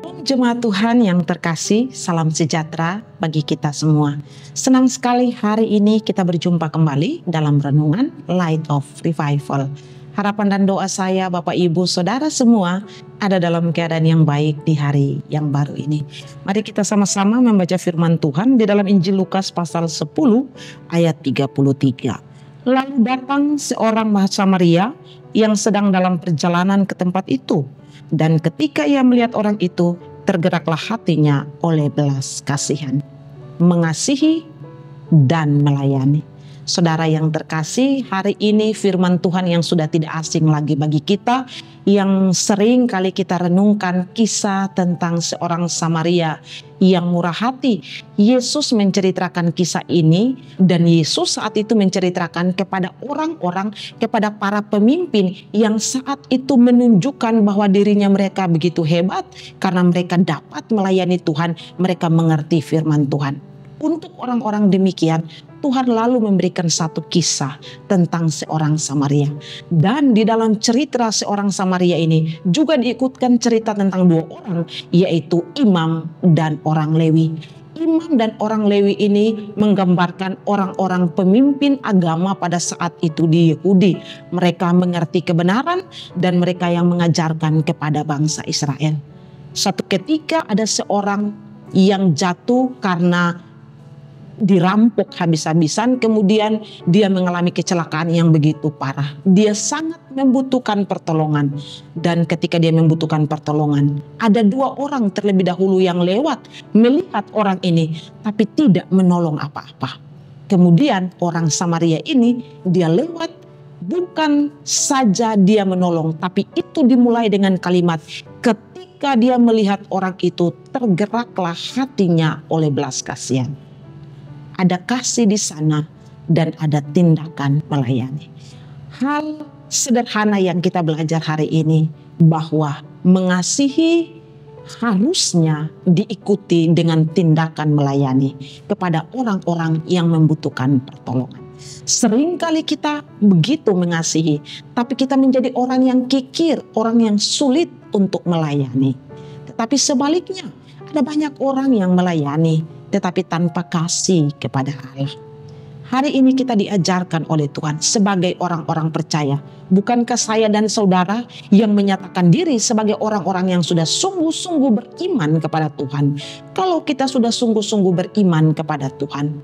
Jemaat Tuhan yang terkasih, salam sejahtera bagi kita semua. Senang sekali hari ini kita berjumpa kembali dalam renungan Light of Revival. Harapan dan doa saya Bapak Ibu Saudara semua ada dalam keadaan yang baik di hari yang baru ini. Mari kita sama-sama membaca firman Tuhan di dalam Injil Lukas pasal 10 ayat 33. Lalu datang seorang Samaria yang sedang dalam perjalanan ke tempat itu. Dan ketika ia melihat orang itu, tergeraklah hatinya oleh belas kasihan, mengasihi dan melayani. Saudara yang terkasih, hari ini firman Tuhan yang sudah tidak asing lagi bagi kita, yang sering kali kita renungkan kisah tentang seorang Samaria yang murah hati. Yesus menceritakan kisah ini, dan Yesus saat itu menceritakan kepada orang-orang, kepada para pemimpin yang saat itu menunjukkan bahwa dirinya mereka begitu hebat karena mereka dapat melayani Tuhan, mereka mengerti firman Tuhan. Untuk orang-orang demikian, Tuhan lalu memberikan satu kisah tentang seorang Samaria. Dan di dalam cerita seorang Samaria ini juga diikutkan cerita tentang dua orang, yaitu imam dan orang Lewi. Imam dan orang Lewi ini menggambarkan orang-orang pemimpin agama pada saat itu di Yahudi. Mereka mengerti kebenaran dan mereka yang mengajarkan kepada bangsa Israel. Suatu ketika ada seorang yang jatuh karena dirampok habis-habisan, kemudian dia mengalami kecelakaan yang begitu parah. Dia sangat membutuhkan pertolongan, dan ketika dia membutuhkan pertolongan, ada dua orang terlebih dahulu yang lewat melihat orang ini tapi tidak menolong apa-apa. Kemudian orang Samaria ini dia lewat, bukan saja dia menolong, tapi itu dimulai dengan kalimat, ketika dia melihat orang itu tergeraklah hatinya oleh belas kasihan. Ada kasih di sana dan ada tindakan melayani. Hal sederhana yang kita belajar hari ini, bahwa mengasihi harusnya diikuti dengan tindakan melayani kepada orang-orang yang membutuhkan pertolongan. Seringkali kita begitu mengasihi, tapi kita menjadi orang yang kikir, orang yang sulit untuk melayani. Tetapi sebaliknya, ada banyak orang yang melayani tetapi tanpa kasih kepada Allah. Hari ini kita diajarkan oleh Tuhan sebagai orang-orang percaya. Bukankah saya dan saudara yang menyatakan diri sebagai orang-orang yang sudah sungguh-sungguh beriman kepada Tuhan? Kalau kita sudah sungguh-sungguh beriman kepada Tuhan,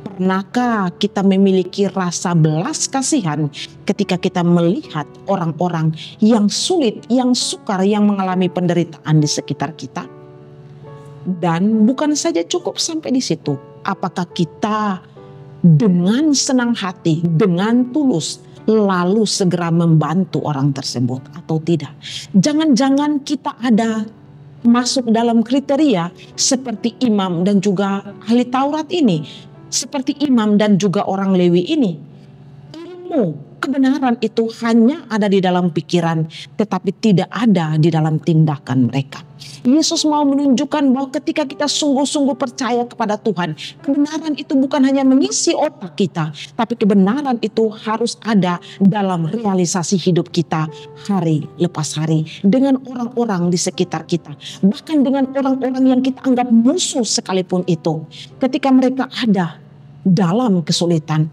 pernahkah kita memiliki rasa belas kasihan ketika kita melihat orang-orang yang sulit, yang sukar, yang mengalami penderitaan di sekitar kita? Dan bukan saja cukup sampai di situ. Apakah kita dengan senang hati, dengan tulus, lalu segera membantu orang tersebut atau tidak? Jangan-jangan kita ada masuk dalam kriteria seperti imam dan juga ahli Taurat ini, seperti imam dan juga orang Lewi ini. Ilmu kebenaran itu hanya ada di dalam pikiran, tetapi tidak ada di dalam tindakan mereka. Yesus mau menunjukkan bahwa ketika kita sungguh-sungguh percaya kepada Tuhan, kebenaran itu bukan hanya mengisi otak kita, tapi kebenaran itu harus ada dalam realisasi hidup kita hari lepas hari, dengan orang-orang di sekitar kita, bahkan dengan orang-orang yang kita anggap musuh sekalipun itu. Ketika mereka ada dalam kesulitan,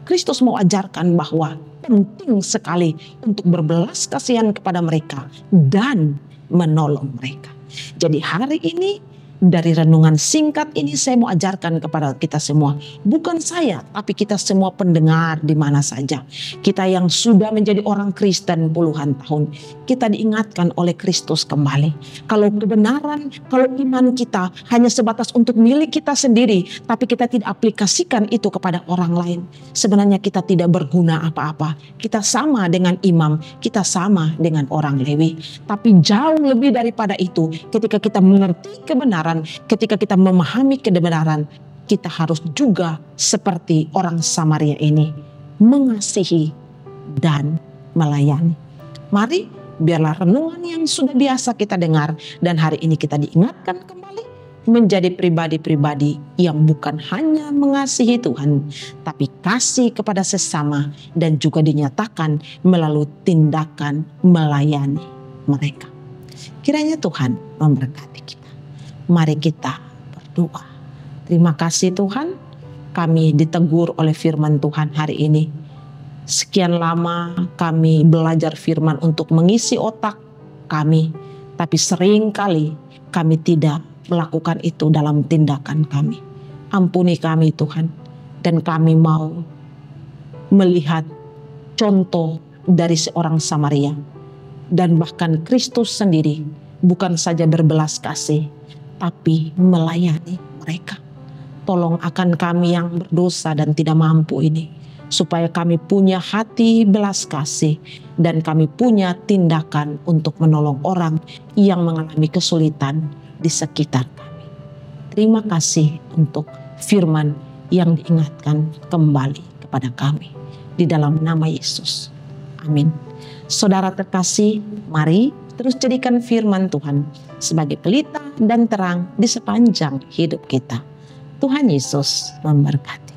Kristus mau ajarkan bahwa penting sekali untuk berbelas kasihan kepada mereka dan menolong mereka. Jadi hari ini dari renungan singkat ini saya mau ajarkan kepada kita semua. Bukan saya, tapi kita semua pendengar di mana saja. Kita yang sudah menjadi orang Kristen puluhan tahun. Kita diingatkan oleh Kristus kembali. Kalau kebenaran, kalau iman kita hanya sebatas untuk milik kita sendiri, tapi kita tidak aplikasikan itu kepada orang lain, sebenarnya kita tidak berguna apa-apa. Kita sama dengan imam, kita sama dengan orang Lewi. Tapi jauh lebih daripada itu, ketika kita mengerti kebenaran, ketika kita memahami kebenaran, kita harus juga seperti orang Samaria ini, mengasihi dan melayani. Mari biarlah renungan yang sudah biasa kita dengar dan hari ini kita diingatkan kembali menjadi pribadi-pribadi yang bukan hanya mengasihi Tuhan, tapi kasih kepada sesama dan juga dinyatakan melalui tindakan melayani mereka. Kiranya Tuhan memberkati kita. Mari kita berdoa. Terima kasih Tuhan, kami ditegur oleh firman Tuhan hari ini. Sekian lama kami belajar firman untuk mengisi otak kami, tapi seringkali kami tidak melakukan itu dalam tindakan kami. Ampuni kami Tuhan, dan kami mau melihat contoh dari seorang Samaria, dan bahkan Kristus sendiri bukan saja berbelas kasih, tapi melayani mereka. Tolong akan kami yang berdosa dan tidak mampu ini, supaya kami punya hati belas kasih dan kami punya tindakan untuk menolong orang yang mengalami kesulitan di sekitar kami. Terima kasih untuk firman yang diingatkan kembali kepada kami. Di dalam nama Yesus. Amin. Saudara terkasih, mari terus jadikan firman Tuhan sebagai pelita dan terang di sepanjang hidup kita. Tuhan Yesus memberkati.